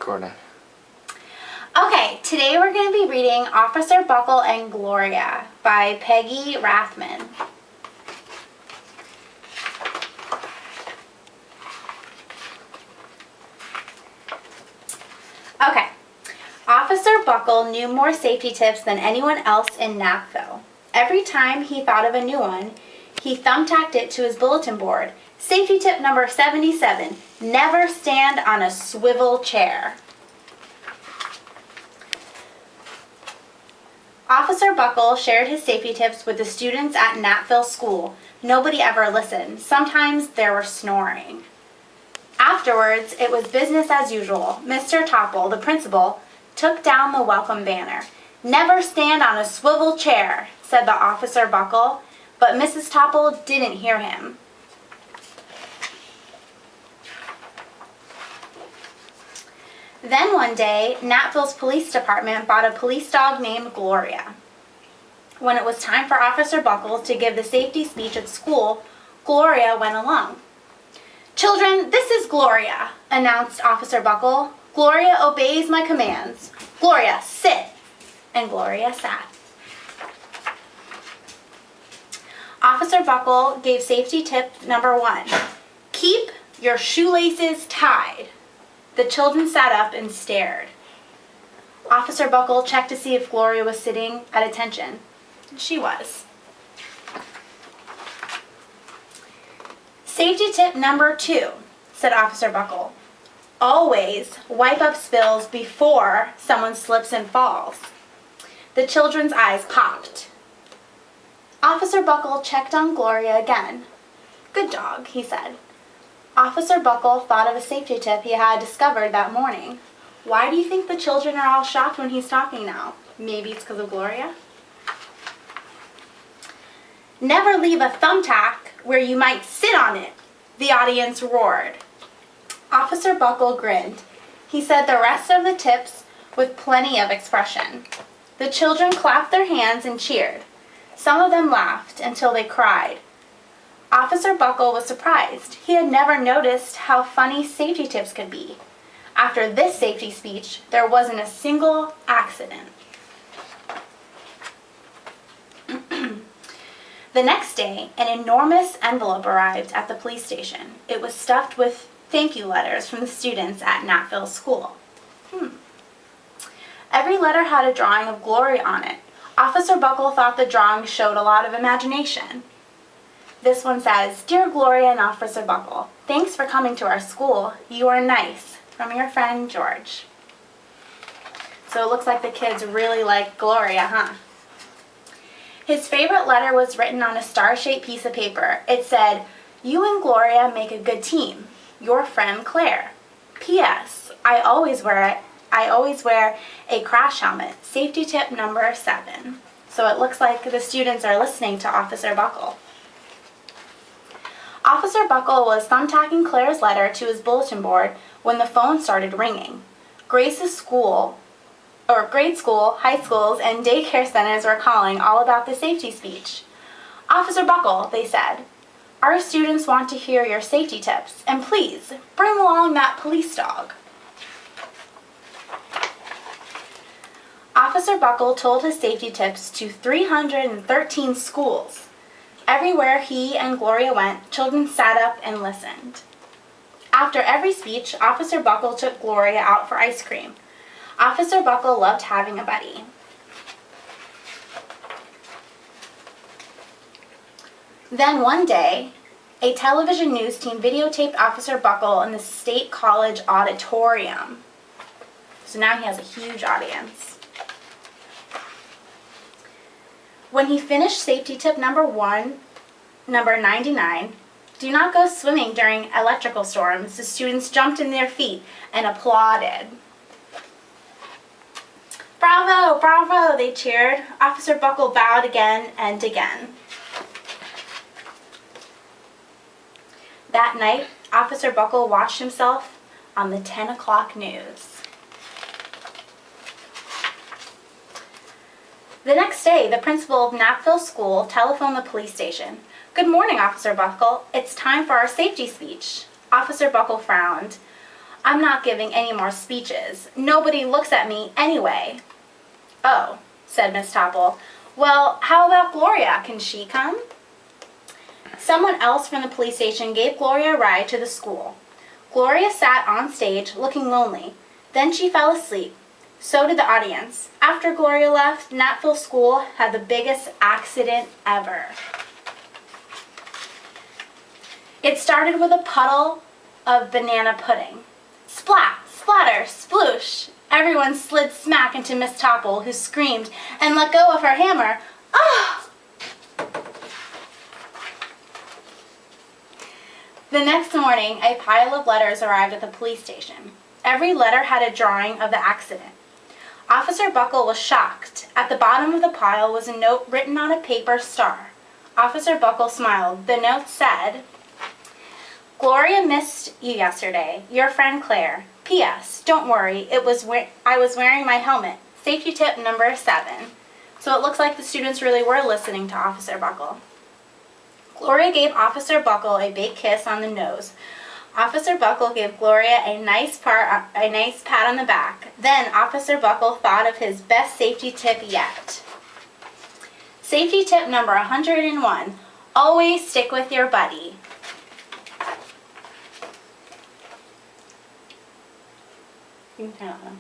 recording. Okay, today we're going to be reading Officer Buckle and Gloria by Peggy Rathman. Okay, Officer Buckle knew more safety tips than anyone else in Knappville. Every time he thought of a new one, he thumbtacked it to his bulletin board. Safety tip number 77, never stand on a swivel chair. Officer Buckle shared his safety tips with the students at Knappville School. Nobody ever listened. Sometimes there were snoring. Afterwards, it was business as usual. Mr. Topple, the principal, took down the welcome banner. Never stand on a swivel chair, said the Officer Buckle, but Mrs. Topple didn't hear him. Then one day, Knappville's police department bought a police dog named Gloria. When it was time for Officer Buckle to give the safety speech at school, Gloria went along. "Children, this is Gloria," announced Officer Buckle. "Gloria obeys my commands. Gloria, sit." And Gloria sat. Officer Buckle gave safety tip number 1. Keep your shoelaces tied. The children sat up and stared. Officer Buckle checked to see if Gloria was sitting at attention. She was. Safety tip number 2, said Officer Buckle. Always wipe up spills before someone slips and falls. The children's eyes popped. Officer Buckle checked on Gloria again. "Good dog," he said. Officer Buckle thought of a safety tip he had discovered that morning. Why do you think the children are all shocked when he's talking now? Maybe it's because of Gloria? "Never leave a thumbtack where you might sit on it," the audience roared. Officer Buckle grinned. He said the rest of the tips with plenty of expression. The children clapped their hands and cheered. Some of them laughed until they cried. Officer Buckle was surprised. He had never noticed how funny safety tips could be. After this safety speech, there wasn't a single accident. The next day, an enormous envelope arrived at the police station. It was stuffed with thank you letters from the students at Knappville School. Every letter had a drawing of Gloria on it. Officer Buckle thought the drawing showed a lot of imagination. This one says, "Dear Gloria and Officer Buckle, thanks for coming to our school. You are nice. From your friend, George." So it looks like the kids really like Gloria, huh? His favorite letter was written on a star-shaped piece of paper. It said, "You and Gloria make a good team. Your friend, Claire. P.S. I always wear a crash helmet. Safety tip number 7. So it looks like the students are listening to Officer Buckle. Officer Buckle was thumbtacking Claire's letter to his bulletin board when the phone started ringing. Grade school, high schools, and daycare centers were calling all about the safety speech. "Officer Buckle," they said, "our students want to hear your safety tips, and please bring along that police dog." Officer Buckle told his safety tips to 313 schools. Everywhere he and Gloria went, children sat up and listened. After every speech, Officer Buckle took Gloria out for ice cream. Officer Buckle loved having a buddy. Then one day, a television news team videotaped Officer Buckle in the State College auditorium. So now he has a huge audience. When he finished safety tip number 99, do not go swimming during electrical storms, the students jumped in their feet and applauded. "Bravo, bravo," they cheered. Officer Buckle bowed again and again. That night, Officer Buckle watched himself on the 10 o'clock news. The next day, the principal of Knappville School telephoned the police station. "Good morning, Officer Buckle. It's time for our safety speech." Officer Buckle frowned. I'm not giving any more speeches. Nobody looks at me anyway. Oh, said Miss Topple. Well, how about Gloria? Can she come? Someone else from the police station gave Gloria a ride to the school. Gloria sat on stage looking lonely. Then she fell asleep. So did the audience. After Gloria left, Natville School had the biggest accident ever. It started with a puddle of banana pudding. Splat, splatter, sploosh. Everyone slid smack into Miss Topple, who screamed and let go of her hammer. Ah! The next morning, a pile of letters arrived at the police station. Every letter had a drawing of the accident. Officer Buckle was shocked. At the bottom of the pile was a note written on a paper star. Officer Buckle smiled. The note said, Gloria missed you yesterday. Your friend Claire. P.S. Don't worry, I was wearing my helmet. Safety tip number 7. So it looks like the students really were listening to Officer Buckle. Gloria gave Officer Buckle a big kiss on the nose. Officer Buckle gave Gloria a nice pat on the back. Then Officer Buckle thought of his best safety tip yet. Safety tip number 101. Always stick with your buddy. You can turn it on.